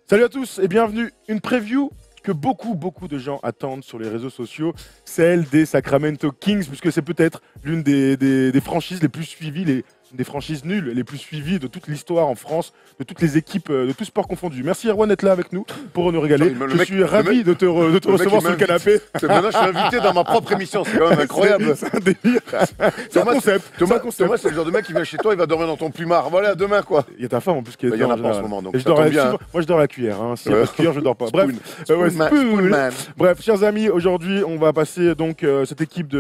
Salut à tous et bienvenue. Une preview que beaucoup de gens attendent sur les réseaux sociaux, celle des Sacramento Kings, puisque c'est peut-être l'une des franchises les plus suivies, des franchises nulles les plus suivies de toute l'histoire en France, de toutes les équipes, de tous sports confondus. Merci Erwan d'être là avec nous pour nous régaler. Je suis ravi de te recevoir sur le canapé. Maintenant, je suis invité dans ma propre émission, c'est quand même incroyable. C'est un délire. C'est un concept. Thomas, c'est le genre de mec qui vient chez toi, il va dormir dans ton plumard. Voilà, demain quoi. Il y a ta femme en plus qui est Il y en a pas en ce moment, donc ça tombe bien. Moi je dors à la cuillère, hein. S'il n'y a pas de cuillère, je dors pas. Bref, Spoonman. Bref, chers amis, aujourd'hui on va passer donc cette équipe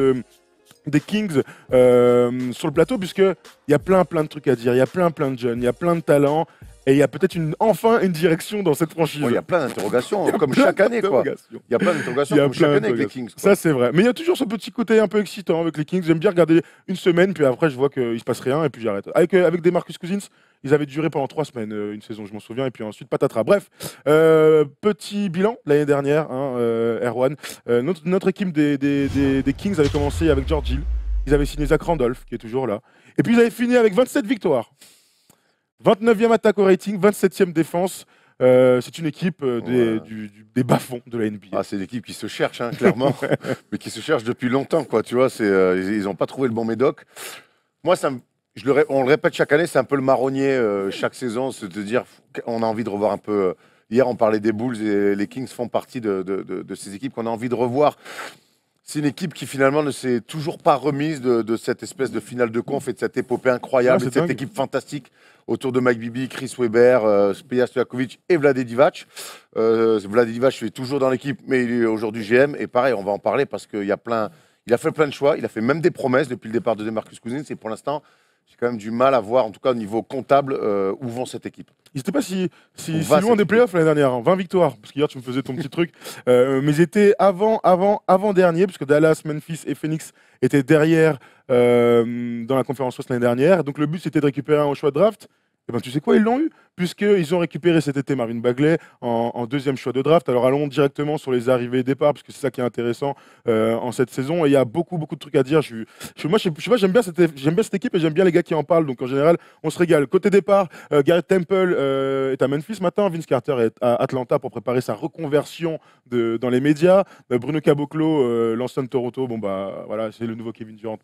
des Kings sur le plateau, puisqu'il y a plein de trucs à dire, il y a plein de jeunes, il y a plein de talents, et il y a peut-être enfin une direction dans cette franchise. Il y a plein d'interrogations, comme chaque année quoi. Il y a plein d'interrogations comme chaque année avec les Kings. Ça c'est vrai, mais il y a toujours ce petit côté un peu excitant avec les Kings. J'aime bien regarder une semaine, puis après je vois qu'il se passe rien, et puis j'arrête. Avec des Marcus Cousins, ils avaient duré pendant 3 semaines, une saison, je m'en souviens, et puis ensuite patatras. Bref, petit bilan l'année dernière, hein, Erwan. Notre équipe des Kings avait commencé avec George Hill. Ils avaient signé Zach Randolph, qui est toujours là. Et puis ils avaient fini avec 27 victoires. 29e attaque au rating, 27e défense. C'est une équipe des bas-fonds de la NBA. Ah, c'est une équipe qui se cherche, hein, clairement, mais qui se cherche depuis longtemps, quoi. Tu vois, ils n'ont pas trouvé le bon médoc. Moi, on le répète chaque année, c'est un peu le marronnier chaque saison, c'est de dire on a envie de revoir un peu. Hier, on parlait des Bulls et les Kings font partie de ces équipes qu'on a envie de revoir. C'est une équipe qui finalement ne s'est toujours pas remise de cette espèce de finale de conf et de cette épopée incroyable, et de cette équipe fantastique autour de Mike Bibby, Chris Webber, Speja Stojakovic et Vlade Divac. Vlade Divac est toujours dans l'équipe, mais il est aujourd'hui GM. Et pareil, on va en parler parce qu'il a fait plein de choix. Il a fait même des promesses depuis le départ de DeMarcus Cousins. Et pour l'instant, j'ai quand même du mal à voir, en tout cas au niveau comptable, où vont cette équipe. Ils n'étaient pas si loin des playoffs l'année dernière, hein. 20 victoires, parce qu'hier tu me faisais ton petit truc, mais ils étaient avant-dernier, parce que Dallas, Memphis et Phoenix étaient derrière dans la conférence Ouest l'année dernière, donc le but c'était de récupérer un au choix de draft. Et ben, tu sais quoi, ils l'ont eu, puisqu'ils ont récupéré cet été Marvin Bagley en deuxième choix de draft. Alors allons directement sur les arrivées et départs, parce que c'est ça qui est intéressant en cette saison. Et il y a beaucoup de trucs à dire. Moi, je sais pas, j'aime bien cette équipe et j'aime bien les gars qui en parlent. Donc en général, on se régale. Côté départ, Garrett Temple est à Memphis maintenant. Vince Carter est à Atlanta pour préparer sa reconversion dans les médias. Bruno Caboclo, l'ancien de Toronto, bon bah voilà, c'est le nouveau Kevin Durant.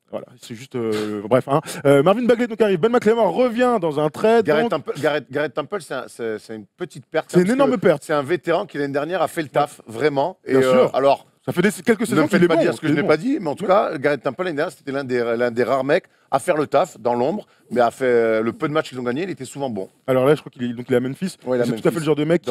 Voilà, c'est juste. Bref, hein. Marvin Bagley donc arrive. Ben McLemore revient dans un trade. Garrett Temple, c'est une petite perte. C'est une énorme perte. C'est un vétéran qui l'année dernière a fait le taf, vraiment. Bien sûr. Alors, ça fait quelques saisons qu'il est bon. Ne me faites pas dire ce que je n'ai pas dit, mais en tout cas, Garrett Temple, l'année dernière, c'était l'un des rares mecs à faire le taf dans l'ombre, mais a fait le peu de matchs qu'ils ont gagné, il était souvent bon. Alors là, je crois qu'il est à Memphis. Ouais, c'est tout à fait le genre de mec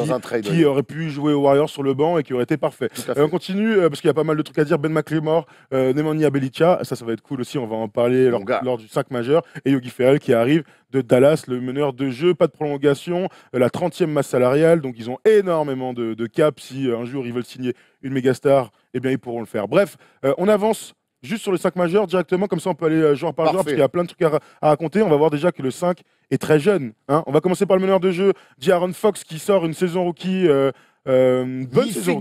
qui aurait pu jouer aux Warriors sur le banc et qui aurait été parfait. On continue, parce qu'il y a pas mal de trucs à dire. Ben McLemore, Nemanja Bjelica, ça va être cool aussi, on va en parler lors du 5 majeur. Et Yogi Ferrell qui arrive de Dallas, le meneur de jeu, pas de prolongation, la 30e masse salariale, donc ils ont énormément de cap. Si un jour ils veulent signer une méga star, eh bien ils pourront le faire. Bref, on avance juste sur le 5 majeur directement, comme ça on peut aller joueur par joueur, parce qu'il y a plein de trucs à raconter. On va voir déjà que le 5 est très jeune, hein. On va commencer par le meneur de jeu, D'Aaron Fox, qui sort une saison rookie. Bonne saison.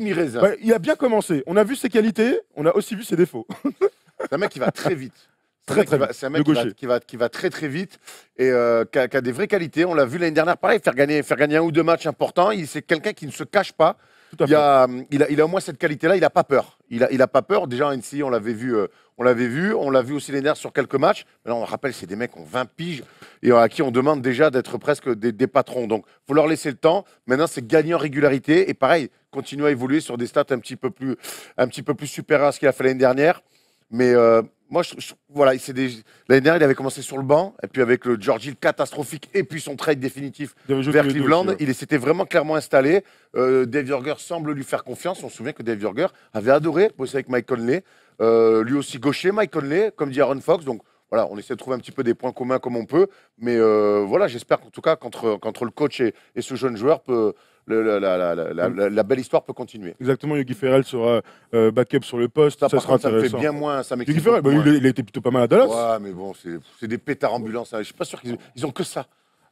Il a bien commencé. On a vu ses qualités, on a aussi vu ses défauts. C'est un mec qui va très vite. C'est un mec qui va très vite et qui a des vraies qualités. On l'a vu l'année dernière, pareil, faire gagner un ou deux matchs importants. C'est quelqu'un qui ne se cache pas. Il a au moins cette qualité-là, il n'a pas peur. Il a pas peur. Déjà en NCAA, on l'avait vu. On l'a vu aussi l'année dernière sur quelques matchs. Mais là, on rappelle, c'est des mecs qui ont 20 piges et à qui on demande déjà d'être presque des patrons. Donc, il faut leur laisser le temps. Maintenant, c'est gagner en régularité. Et pareil, continuer à évoluer sur des stats un petit peu plus supérieurs à ce qu'il a fait l'année dernière. Mais moi, voilà, l'année dernière, il avait commencé sur le banc, et puis avec le George Hill catastrophique, et puis son trade définitif vers Cleveland, il s'était vraiment clairement installé. Dave Joerger semble lui faire confiance. On se souvient que Dave Joerger avait adoré bosser avec Mike Conley, lui aussi gaucher, Mike Conley, comme dit Aaron Fox. Donc voilà, on essaie de trouver un petit peu des points communs comme on peut. Mais voilà, j'espère qu'en tout cas, qu'entre le coach et ce jeune joueur la belle histoire peut continuer. Exactement, Yogi Ferrell sera backup sur le poste. Ça sera ça me fait bien moins. Yogi Ferrell, il a été plutôt pas mal à Dallas. Ouais, mais bon, c'est des pétards ambulants. Je ne suis pas sûr qu'ils ont que ça.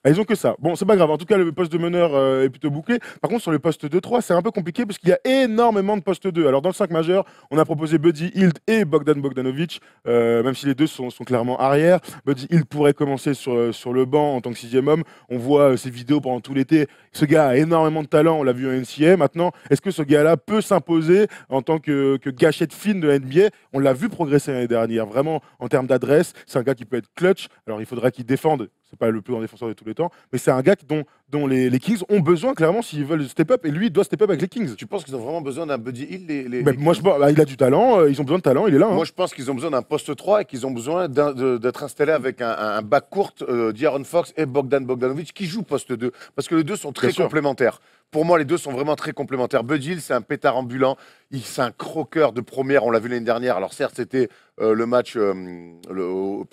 Ah, ils ont que ça. Bon, c'est pas grave. En tout cas, le poste de meneur est plutôt bouclé. Par contre, sur le poste 2-3, c'est un peu compliqué parce qu'il y a énormément de postes 2. Alors, dans le 5 majeur, on a proposé Buddy Hield et Bogdan Bogdanovic, même si les deux sont clairement arrière. Buddy Hield pourrait commencer sur le banc en tant que 6e homme. On voit ses vidéos pendant tout l'été. Ce gars a énormément de talent. On l'a vu en NCAA. Maintenant, est-ce que ce gars-là peut s'imposer en tant que gâchette fine de la NBA? On l'a vu progresser l'année dernière. Vraiment, en termes d'adresse, c'est un gars qui peut être clutch. Alors, il faudra qu'il défende. C'est pas le plus grand défenseur de tous les temps, mais c'est un gars dont les Kings ont besoin clairement s'ils veulent step up, et lui il doit step up avec les Kings. Tu penses qu'ils ont vraiment besoin d'un Buddy Hield Moi il a du talent, ils ont besoin de talent, il est là. Moi je pense qu'ils ont besoin d'un poste 3 et qu'ils ont besoin d'être installés avec un backcourt d'Aaron Fox et Bogdan Bogdanovic qui joue poste 2, parce que les deux sont très complémentaires. Pour moi, les deux sont vraiment très complémentaires. Buddy Hield, c'est un pétard ambulant. C'est un croqueur de première. On l'a vu l'année dernière. Alors certes, c'était le match,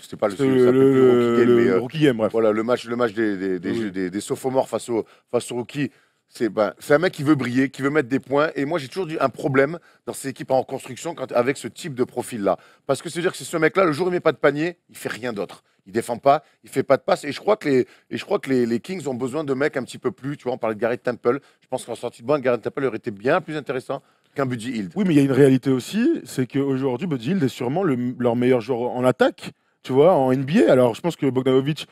c'était pas le rookie game, bref. Voilà, le match des sophomores face aux rookies. C'est un mec qui veut briller, qui veut mettre des points. Et moi, j'ai toujours eu un problème dans ces équipes en reconstruction avec ce type de profil-là. Parce que c'est-à-dire que c'est ce mec-là, le jour où il ne met pas de panier, il fait rien d'autre. Il défend pas, il fait pas de passe. Et je crois que les Kings ont besoin de mecs un petit peu plus. Tu vois, on parlait de Garrett Temple. Je pense qu'en sortie de banc, Garrett Temple aurait été bien plus intéressant qu'un Buddy Hield. Oui, mais il y a une réalité aussi, c'est qu'aujourd'hui, Buddy Hield est sûrement leur meilleur joueur en attaque. Tu vois, en NBA. Alors, je pense que Bogdanovic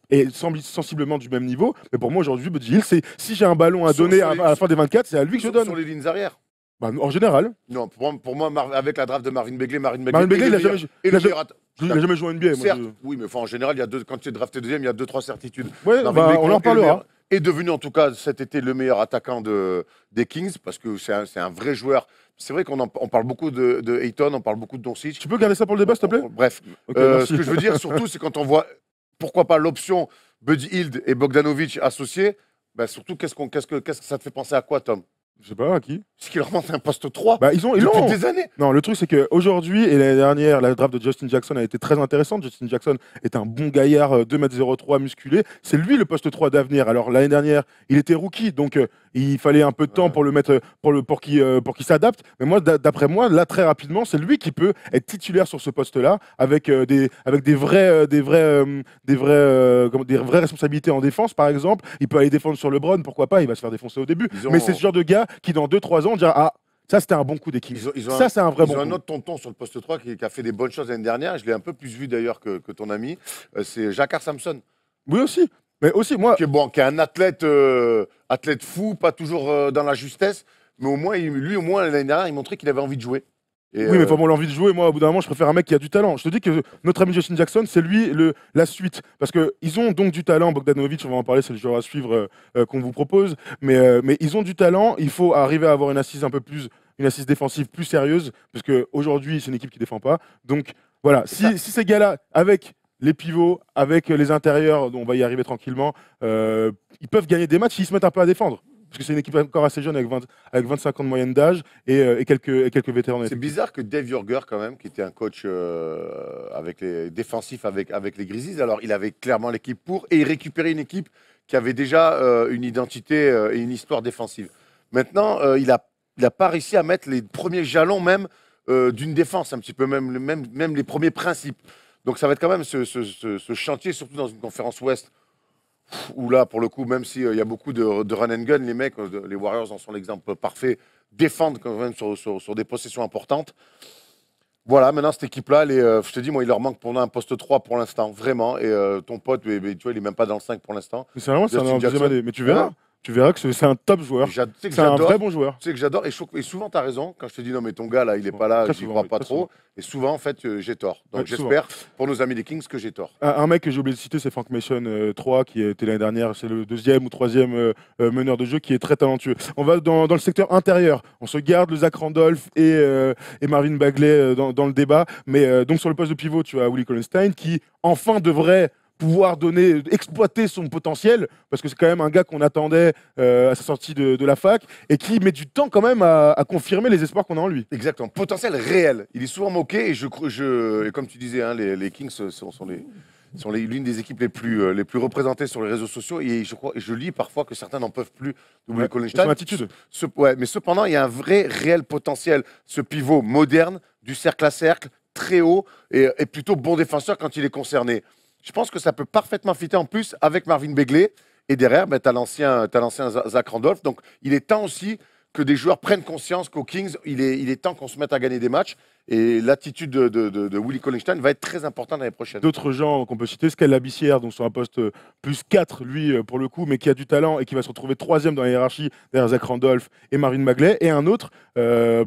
est sensiblement du même niveau. Mais pour moi, aujourd'hui, Buddy Hield, si j'ai un ballon à donner à la fin des 24, c'est à lui que je donne. Sur les lignes arrière. En général. Non, pour moi, avec la draft de Marvin Bagley, il n'a jamais joué en NBA. Certes, oui, mais en général, quand tu es drafté deuxième, il y a 2-3 certitudes. Ouais, on en parlera. Est devenu en tout cas cet été le meilleur attaquant des Kings parce que c'est un vrai joueur. C'est vrai qu'on parle beaucoup de Ayton, on parle beaucoup de Doncic. Tu peux garder ça pour le débat, s'il te plaît? Bref, ce que je veux dire surtout, c'est quand on voit, pourquoi pas l'option Buddy Hield et Bogdanovic associés, surtout, qu'est-ce que ça te fait penser à quoi, Tom? Je sais pas, à qui? Est-ce qu'il remonte un poste 3 ils depuis des années. Non, le truc, c'est qu'aujourd'hui et l'année dernière, la draft de Justin Jackson a été très intéressante. Justin Jackson est un bon gaillard, 2,03 m musculé. C'est lui le poste 3 d'avenir. Alors, l'année dernière, il était rookie, donc il fallait un peu de temps pour le mettre, pour qu'il s'adapte. Mais moi, d'après moi, là, très rapidement, c'est lui qui peut être titulaire sur ce poste-là, avec des vraies responsabilités en défense, par exemple. Il peut aller défendre sur LeBron, pourquoi pas, il va se faire défoncer au début. Mais c'est ce genre de gars qui, dans 2-3 ans, dira « Ah, ça, c'était un bon coup d'équipe. » Ça, c'est un vrai bon coup. Ils ont un autre tonton sur le poste 3 qui a fait des bonnes choses l'année dernière. Je l'ai un peu plus vu d'ailleurs que ton ami. C'est Jacquard Samson. Oui, aussi. Mais aussi, moi... Qui est un athlète fou, pas toujours dans la justesse. Mais au moins, lui, l'année dernière, il montrait qu'il avait envie de jouer. Oui, mais pour l'envie de jouer, moi, au bout d'un moment, je préfère un mec qui a du talent. Je te dis que notre ami Justin Jackson, c'est lui la suite. Parce qu'ils ont donc du talent. Bogdanovic, on va en parler, c'est le joueur à suivre qu'on vous propose. Mais ils ont du talent. Il faut arriver à avoir une assise défensive plus sérieuse. Parce qu'aujourd'hui, c'est une équipe qui ne défend pas. Donc, voilà. Si ces gars-là, avec les pivots, avec les intérieurs, on va y arriver tranquillement, ils peuvent gagner des matchs s'ils se mettent un peu à défendre. Parce que c'est une équipe encore assez jeune avec 25 ans de moyenne d'âge et quelques vétérans. C'est bizarre que Dave Joerger, quand même, qui était un coach défensif avec les Grizzlies, alors il avait clairement l'équipe pour, et il récupérait une équipe qui avait déjà une identité et une histoire défensive. Maintenant, il n'a pas réussi à mettre les premiers jalons même d'une défense, un petit peu même les premiers principes. Donc ça va être quand même ce chantier, surtout dans une conférence Ouest, où là, pour le coup, même s'il y a beaucoup de run and gun, les mecs, les Warriors en sont l'exemple parfait, défendent quand même sur des possessions importantes. Voilà, maintenant, cette équipe-là, je te dis, moi, il leur manque pour un poste 3 pour l'instant, vraiment. Et ton pote, tu vois, il n'est même pas dans le 5 pour l'instant. C'est vraiment, c'est un deuxième année. Mais tu verras. Tu verras que c'est un top joueur. C'est un vrai bon joueur. Tu sais que j'adore. Et souvent, tu as raison. Quand je te dis non, mais ton gars, là, il n'est pas là, je n'y crois pas trop. Et souvent, en fait, j'ai tort. Donc j'espère, pour nos amis des Kings, que j'ai tort. Un mec que j'ai oublié de citer, c'est Frank Mason 3, qui était l'année dernière. C'est le 2e ou 3e meneur de jeu qui est très talentueux. On va dans le secteur intérieur. On se garde le Zach Randolph et Marvin Bagley dans le débat. Mais donc sur le poste de pivot, tu as Willie Cauley-Stein qui, enfin, devrait pouvoir exploiter son potentiel, parce que c'est quand même un gars qu'on attendait à sa sortie de la fac, et qui met du temps quand même à confirmer les espoirs qu'on a en lui. Exactement, potentiel réel. Il est souvent moqué, et comme tu disais, hein, les Kings sont l'une des équipes les plus représentées sur les réseaux sociaux, et je lis parfois que certains n'en peuvent plus de Willie Cauley-Stein. Son attitude. Mais cependant, il y a un vrai, réel potentiel. Ce pivot moderne, du cercle à cercle, très haut, et plutôt bon défenseur quand il est concerné. Je pense que ça peut parfaitement fitter en plus avec Marvin Bagley. Et derrière, tu as l'ancien Zach Randolph. Donc, il est temps aussi que des joueurs prennent conscience qu'aux Kings, il est temps qu'on se mette à gagner des matchs. Et l'attitude de Willie Cauley-Stein va être très importante l'année prochaine. D'autres gens qu'on peut citer, Scal Labissière, donc sur un poste plus 4, lui, pour le coup, mais qui a du talent et qui va se retrouver 3e dans la hiérarchie derrière Zach Randolph et Marvin Bagley. Et un autre,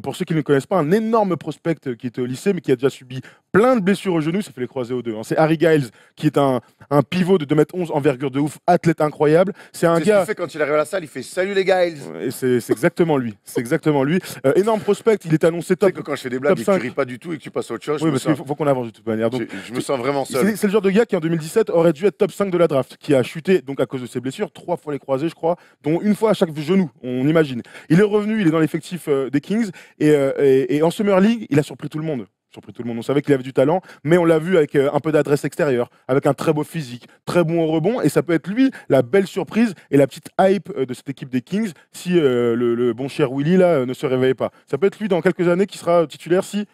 pour ceux qui ne connaissent pas, un énorme prospect qui était au lycée, mais qui a déjà subi plein de blessures au genou, ça fait les croisés aux deux. Hein. C'est Harry Giles, qui est un pivot de 2m11, envergure de ouf, athlète incroyable. C'est un gars. Ce qu'il fait quand il arrive à la salle, il fait salut les Giles. Et c'est exactement lui. C'est exactement lui. Énorme prospect, il est annoncé top. Tu sais que quand je fais des blagues et que tu ris pas du tout et que tu passes à autre chose. Oui, parce qu'il faut qu'on avance de toute manière. Donc, je me sens vraiment seul. C'est le genre de gars qui en 2017 aurait dû être top 5 de la draft, qui a chuté donc à cause de ses blessures, 3 fois les croisés, je crois, dont une fois à chaque genou, on imagine. Il est revenu, il est dans l'effectif des Kings, et en Summer League, il a surpris tout le monde. On savait qu'il avait du talent, mais on l'a vu avec un peu d'adresse extérieure, avec un très beau physique, très bon au rebond, et ça peut être lui la belle surprise et la petite hype de cette équipe des Kings si le bon cher Willie là ne se réveille pas. Ça peut être lui dans quelques années qui sera titulaire si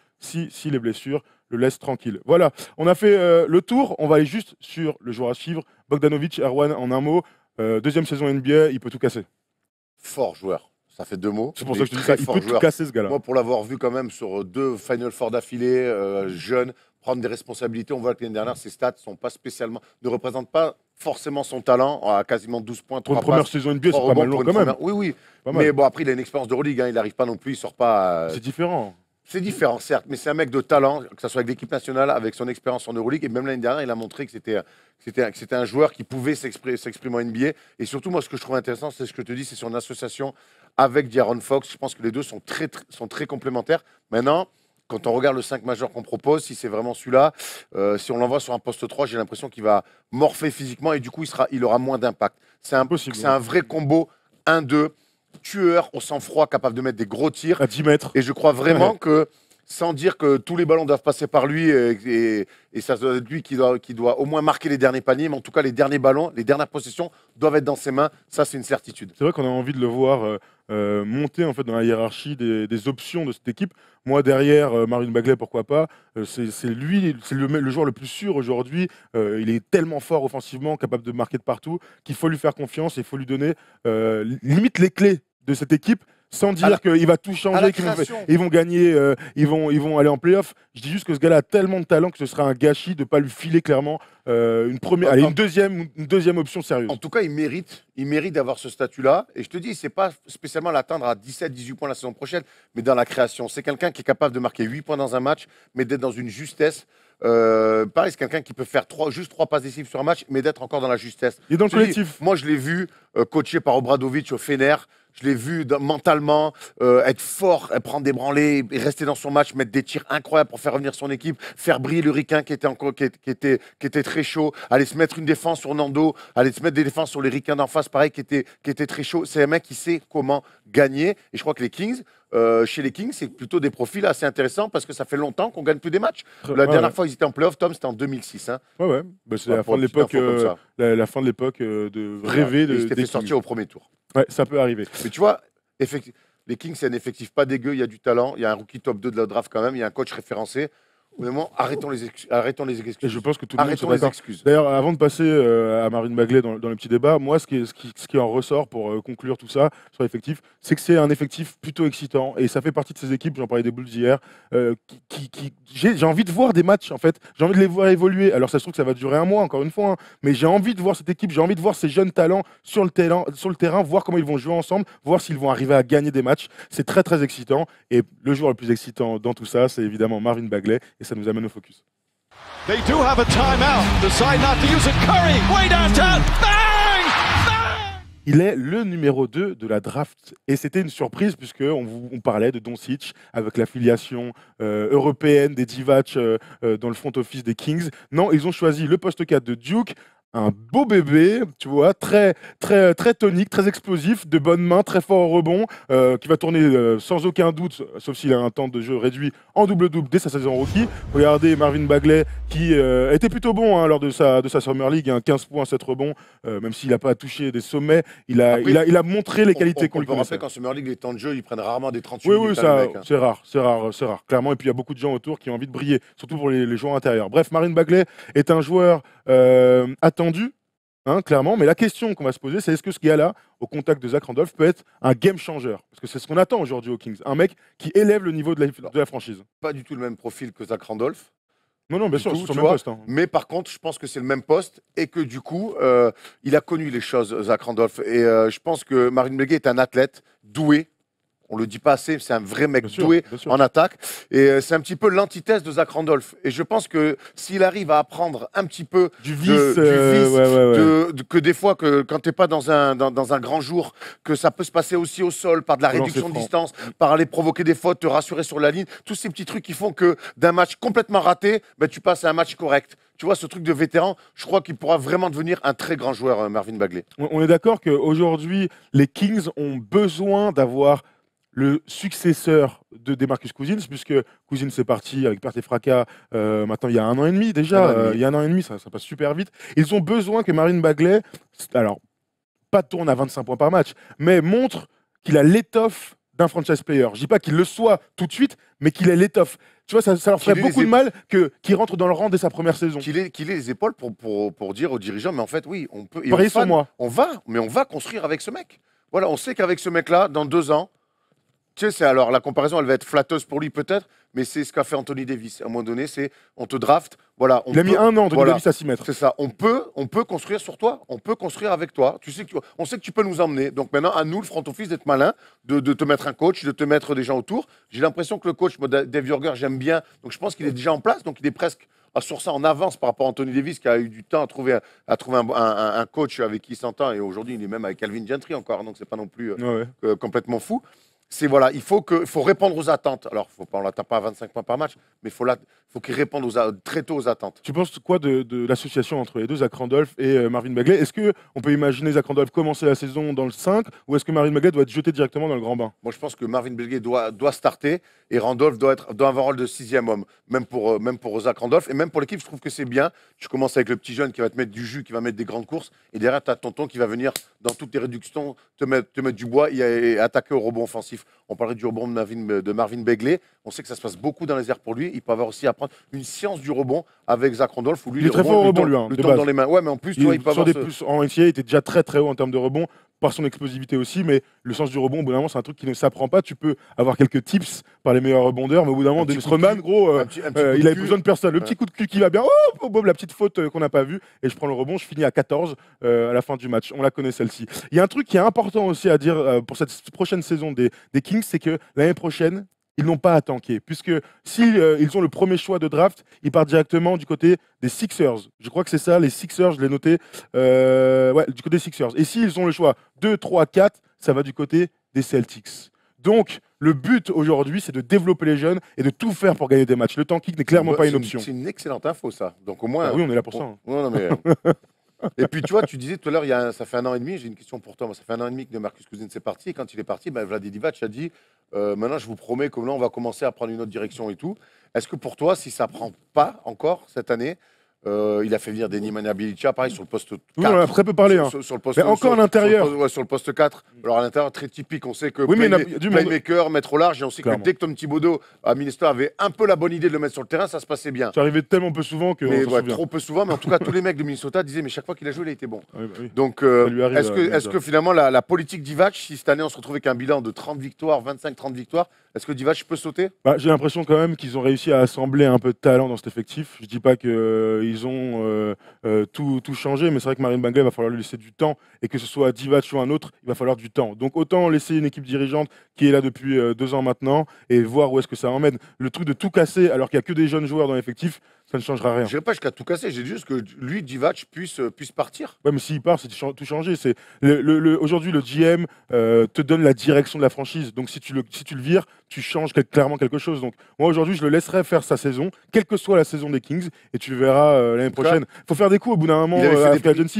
les blessures le laissent tranquille. Voilà, on a fait le tour, on va aller juste sur le joueur à suivre. Bogdanovic, Erwan, en un mot, deuxième saison NBA, il peut tout casser. Fort joueur. Ça fait 2 mots. C'est pour ça que je te dis ça, il peut tout casser ce gars-là. Moi, pour l'avoir vu quand même sur 2 Final Four d'affilée, jeune, prendre des responsabilités, on voit que l'année dernière, ses stats ne représentent pas forcément son talent, à quasiment 12 points, 3 passes. Pour une première saison NBA, c'est pas mal long quand même. Oui. Mais bon, après, il a une expérience de Euroleague, hein, il n'arrive pas non plus, il sort pas... C'est différent. C'est différent, certes, mais c'est un mec de talent, que ce soit avec l'équipe nationale, avec son expérience en Euroleague, et même l'année dernière, il a montré que c'était un joueur qui pouvait s'exprimer en NBA. Et surtout, moi, ce que je trouve intéressant, c'est ce que je te dis, c'est son association avec De'Aaron Fox. Je pense que les deux sont très complémentaires. Maintenant, quand on regarde le 5 majeur qu'on propose, si c'est vraiment celui-là, si on l'envoie sur un poste 3, j'ai l'impression qu'il va morpher physiquement et du coup, il aura moins d'impact. C'est un vrai combo 1-2. Tueur au sang-froid, capable de mettre des gros tirs. À 10 mètres. Et je crois vraiment que, sans dire que tous les ballons doivent passer par lui, et ça doit être lui qui doit au moins marquer les derniers paniers, mais en tout cas, les derniers ballons, les dernières possessions doivent être dans ses mains. Ça, c'est une certitude. C'est vrai qu'on a envie de le voir monter en fait, dans la hiérarchie des options de cette équipe. Moi, derrière, Marvin Bagley, pourquoi pas. C'est lui, c'est le joueur le plus sûr aujourd'hui. Il est tellement fort offensivement, capable de marquer de partout, qu'il faut lui faire confiance et il faut lui donner limite les clés de cette équipe, sans dire qu'il va tout changer, qu'ils vont gagner, ils vont aller en play-off. Je dis juste que ce gars-là a tellement de talent que ce serait un gâchis de ne pas lui filer clairement une deuxième option sérieuse. En tout cas, il mérite d'avoir ce statut-là. Et je te dis, c'est pas spécialement l'atteindre à 17-18 points la saison prochaine, mais dans la création. C'est quelqu'un qui est capable de marquer 8 points dans un match, mais d'être dans une justesse. Pareil, c'est quelqu'un qui peut faire juste 3 passes décisives sur un match, mais d'être encore dans la justesse. Il est dans le collectif. Moi, je l'ai vu coaché par Obradovic au Fener. Je l'ai vu mentalement être fort, prendre des branlées, rester dans son match, mettre des tirs incroyables pour faire revenir son équipe, faire briller le Ricain qui était très chaud, aller se mettre une défense sur Nando, aller se mettre des défenses sur les Ricains d'en face, pareil, qui était très chaud. C'est un mec qui sait comment gagner. Et je crois que les Kings, chez les Kings, c'est plutôt des profils assez intéressants parce que ça fait longtemps qu'on gagne plus des matchs. La dernière fois, ils étaient en playoff, Tom, c'était en 2006. Hein. Ouais. Bah, c'est la fin de l'époque de rêver. Il s'était fait sortir au premier tour. Ouais, ça peut arriver. Mais tu vois, les Kings, c'est un effectif pas dégueu, il y a du talent, il y a un rookie top 2 de la draft quand même, il y a un coach référencé. Vraiment, arrêtons les excuses. Et je pense que tout le monde se excuses. D'ailleurs, avant de passer à Marvin Bagley dans le petit débat, moi, ce qui en ressort pour conclure tout ça sur l'effectif, c'est que c'est un effectif plutôt excitant. Et ça fait partie de ces équipes, j'en parlais des Bulls hier, j'ai envie de voir des matchs, en fait. J'ai envie de les voir évoluer. Alors, ça se trouve que ça va durer un mois, encore une fois. Hein, mais j'ai envie de voir cette équipe, j'ai envie de voir ces jeunes talents sur le terrain, voir comment ils vont jouer ensemble, voir s'ils vont arriver à gagner des matchs. C'est très, très excitant. Et le joueur le plus excitant dans tout ça, c'est évidemment Marvin Bagley. Et ça nous amène au focus. They do have a timeout. Decide not to use it. Curry, way downtown. Bang! Bang! Il est le numéro 2 de la draft. Et c'était une surprise puisqu'on parlait de Doncic avec l'affiliation européenne des Divac dans le front office des Kings. Non, ils ont choisi le poste 4 de Duke. un beau bébé, tu vois, très tonique, très explosif, de bonnes mains, très fort au rebond, qui va tourner sans aucun doute, sauf s'il a un temps de jeu réduit, en double-double dès sa saison rookie. Regardez Marvin Bagley, qui était plutôt bon lors de sa Summer League, 15 points, 7 rebonds, même s'il n'a pas touché des sommets, il a montré les qualités qu'on lui connaissait. On peut rappeler qu'en Summer League, les temps de jeu, ils prennent rarement des 38 minutes. Oui, ça, c'est rare, clairement. Et puis il y a beaucoup de gens autour qui ont envie de briller, surtout pour les joueurs intérieurs. Bref, Marvin Bagley est un joueur attendu, clairement. Mais la question qu'on va se poser, c'est est-ce que ce gars-là, au contact de Zach Randolph, peut être un game changer? Parce que c'est ce qu'on attend aujourd'hui aux Kings. Un mec qui élève le niveau de la franchise. Pas du tout le même profil que Zach Randolph. Non, bien sûr, c'est sur le même poste. Mais par contre, je pense que c'est le même poste et que du coup, il a connu les choses, Zach Randolph. Et je pense que Marvin Bagley est un athlète doué. On le dit pas assez, c'est un vrai mec doué en attaque. Et c'est un petit peu l'antithèse de Zach Randolph. Et je pense que s'il arrive à apprendre un petit peu du vice, que des fois, quand tu n'es pas dans un grand jour, que ça peut se passer aussi au sol, par de la réduction de distance, par aller provoquer des fautes, te rassurer sur la ligne, tous ces petits trucs qui font que d'un match complètement raté, tu passes à un match correct. Tu vois, ce truc de vétéran, je crois qu'il pourra vraiment devenir un très grand joueur, Marvin Bagley. On est d'accord qu'aujourd'hui, les Kings ont besoin d'avoir le successeur de DeMarcus Cousins, puisque Cousins est parti avec perte et fracas maintenant il y a 1 an et demi déjà. Il y a 1 an et demi, ça passe super vite. Ils ont besoin que Marvin Bagley, alors pas tourne à 25 points par match, mais montre qu'il a l'étoffe d'un franchise player. Je dis pas qu'il le soit tout de suite, mais qu'il ait l'étoffe. Tu vois, ça leur ferait beaucoup de mal qu'il rentre dans le rang dès sa première saison. Qu'il ait les épaules pour dire aux dirigeants, mais en fait, oui, on peut. Pariez sur moi. On va construire avec ce mec. Voilà, on sait qu'avec ce mec-là, dans 2 ans, tu sais, alors la comparaison, elle va être flatteuse pour lui peut-être, mais c'est ce qu'a fait Anthony Davis. À un moment donné, c'est on te draft, voilà. Il a mis 1 an, Anthony Davis, à s'y mettre. C'est ça. On peut construire sur toi, on peut construire avec toi. On sait que tu peux nous emmener. Donc maintenant, à nous, le front office, d'être malin, de te mettre un coach, de te mettre des gens autour. J'ai l'impression que le coach, Dave Joerger, j'aime bien. Donc je pense qu'il est déjà en place, donc il est presque sur ça en avance par rapport à Anthony Davis qui a eu du temps à trouver un coach avec qui il s'entend. Et aujourd'hui, il est même avec Calvin Gentry encore, donc c'est pas non plus complètement fou. Voilà, il faut répondre aux attentes. Alors, on ne l'attaque pas à 25 points par match, mais faut qu'il réponde très tôt aux attentes. Tu penses quoi de l'association entre les deux, Zach Randolph et Marvin Bagley? Est-ce qu'on peut imaginer Zach Randolph commencer la saison dans le 5 ou est-ce que Marvin Bagley doit être jeté directement dans le grand bain? Moi, je pense que Marvin Bagley doit starter et Randolph doit avoir un rôle de 6e homme, même pour Zach Randolph et même pour l'équipe. Je trouve que c'est bien. Tu commences avec le petit jeune qui va te mettre du jus, qui va mettre des grandes courses et derrière, tu as tonton qui va venir dans toutes tes réductions te mettre du bois et attaquer au rebond offensif. On parlerait du rebond de Marvin Bagley. On sait que ça se passe beaucoup dans les airs pour lui. Il peut avoir aussi apprendre une science du rebond avec Zach Randolph. Où lui, il est très fort au rebond, lui. Le temps dans les mains. Ouais, mais en plus, tu vois, il peut avoir en NCAA, il était déjà très très haut en termes de rebond, par son explosivité aussi, mais le sens du rebond, au bout d'un moment, c'est un truc qui ne s'apprend pas. Tu peux avoir quelques tips par les meilleurs rebondeurs, mais au bout d'un moment, Dennis Rodman, gros, il avait besoin de personne. Le petit coup de cul qui va bien, la petite faute qu'on n'a pas vue, et je prends le rebond, je finis à 14 à la fin du match. On la connaît celle-ci. Il y a un truc qui est important aussi à dire pour cette prochaine saison des Kings, c'est que l'année prochaine, ils n'ont pas à tanker, puisque s'ils ont le premier choix de draft, ils partent directement du côté des Sixers. Je crois que c'est ça, les Sixers, je l'ai noté. Du côté des Sixers. Et s'ils ont le choix 2, 3, 4, ça va du côté des Celtics. Donc, le but aujourd'hui, c'est de développer les jeunes et de tout faire pour gagner des matchs. Le tanking n'est clairement pas une option. C'est une excellente info, ça. Donc au moins. Oui, on est là pour ça. Non, mais... Et puis, tu vois, tu disais tout à l'heure, ça fait 1 an et demi, j'ai une question pour toi. Moi, ça fait 1 an et demi que DeMarcus Cousins est parti. Et quand il est parti, Vlade Divac a dit maintenant, je vous promets que là, on va commencer à prendre une autre direction et tout. Est-ce que pour toi, si ça ne prend pas encore cette année, il a fait venir Denis Maniabilicha, pareil, sur le poste 4. Oui, on a très peu parlé. Sur le poste, mais encore à l'intérieur. Sur le poste 4. Alors, à l'intérieur, très typique. On sait que playmaker, mettre au large. Et on sait que dès que Tom Thibodeau, à Minnesota, avait un peu la bonne idée de le mettre sur le terrain, ça se passait bien. Ça arrivait tellement peu souvent que. Trop peu souvent. Mais en tout cas, tous les mecs de Minnesota disaient, mais chaque fois qu'il a joué, il a été bon. Oui. Donc, est-ce que finalement, la politique Divac, si cette année, on se retrouve avec un bilan de 30 victoires, 25-30 victoires, est-ce que Divac peut sauter? J'ai l'impression quand même qu'ils ont réussi à assembler un peu de talent dans cet effectif. Je dis pas qu'ils ont tout changé, mais c'est vrai que Marvin Bagley, il va falloir lui laisser du temps, et que ce soit Divac ou un autre, il va falloir du temps. Donc autant laisser une équipe dirigeante qui est là depuis 2 ans maintenant, et voir où est-ce que ça emmène. Le truc de tout casser alors qu'il n'y a que des jeunes joueurs dans l'effectif, ça ne changera rien. Je dirais pas jusqu'à tout casser, j'ai dit juste que lui, Divac, puisse partir. Ouais, mais s'il part, c'est tout changer. Aujourd'hui, le GM te donne la direction de la franchise. Donc si tu le vires, tu changes clairement quelque chose. Donc moi, aujourd'hui, je le laisserai faire sa saison, quelle que soit la saison des Kings, et tu verras l'année prochaine. Il faut faire des coups au bout d'un moment. Il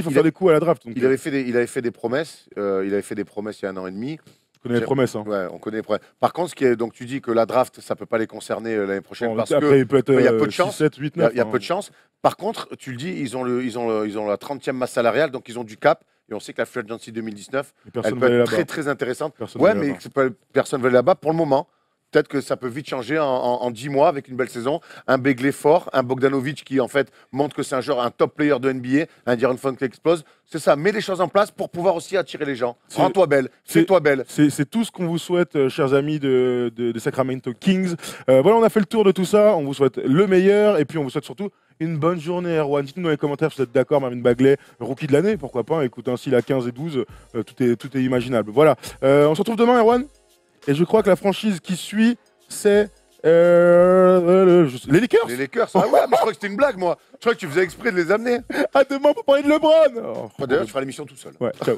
faut faire des coups à la draft. Donc, il avait fait des promesses. Il avait fait des promesses il y a 1 an et demi. On connaît les promesses. Hein. Ouais, on connaît les promesses. Par contre, donc tu dis que la draft, ça ne peut pas les concerner l'année prochaine parce après, il peut être, y a peu de chance. 7, 8, 9, il y a peu de chance. Par contre, tu le dis, ils ont la 30e masse salariale, donc ils ont du cap. Et on sait que la Free Agency 2019, elle peut être très, très intéressante. Mais personne ne veut aller là-bas pour le moment. Peut-être que ça peut vite changer en 10 mois avec une belle saison. Un Begley fort, un Bogdanovic qui en fait montre que c'est un top player de NBA, un De'Aaron Fox qui explose. C'est ça, mets les choses en place pour pouvoir aussi attirer les gens. Rends-toi belle, fais-toi belle. C'est tout ce qu'on vous souhaite, chers amis de Sacramento Kings. Voilà, on a fait le tour de tout ça. On vous souhaite le meilleur et puis on vous souhaite surtout une bonne journée, Erwan. Dites-nous dans les commentaires si vous êtes d'accord, Marvin Bagley, rookie de l'année, pourquoi pas. Écoute, s'il a 15 et 12, tout est imaginable. Voilà, on se retrouve demain, Erwan. Et je crois que la franchise qui suit, c'est les Lakers. Les Lakers. Ah ouais, mais je crois que c'était une blague, moi. Je crois que tu faisais exprès de les amener. À demain pour parler de LeBron. D'ailleurs, tu feras l'émission tout seul. Ouais, ciao.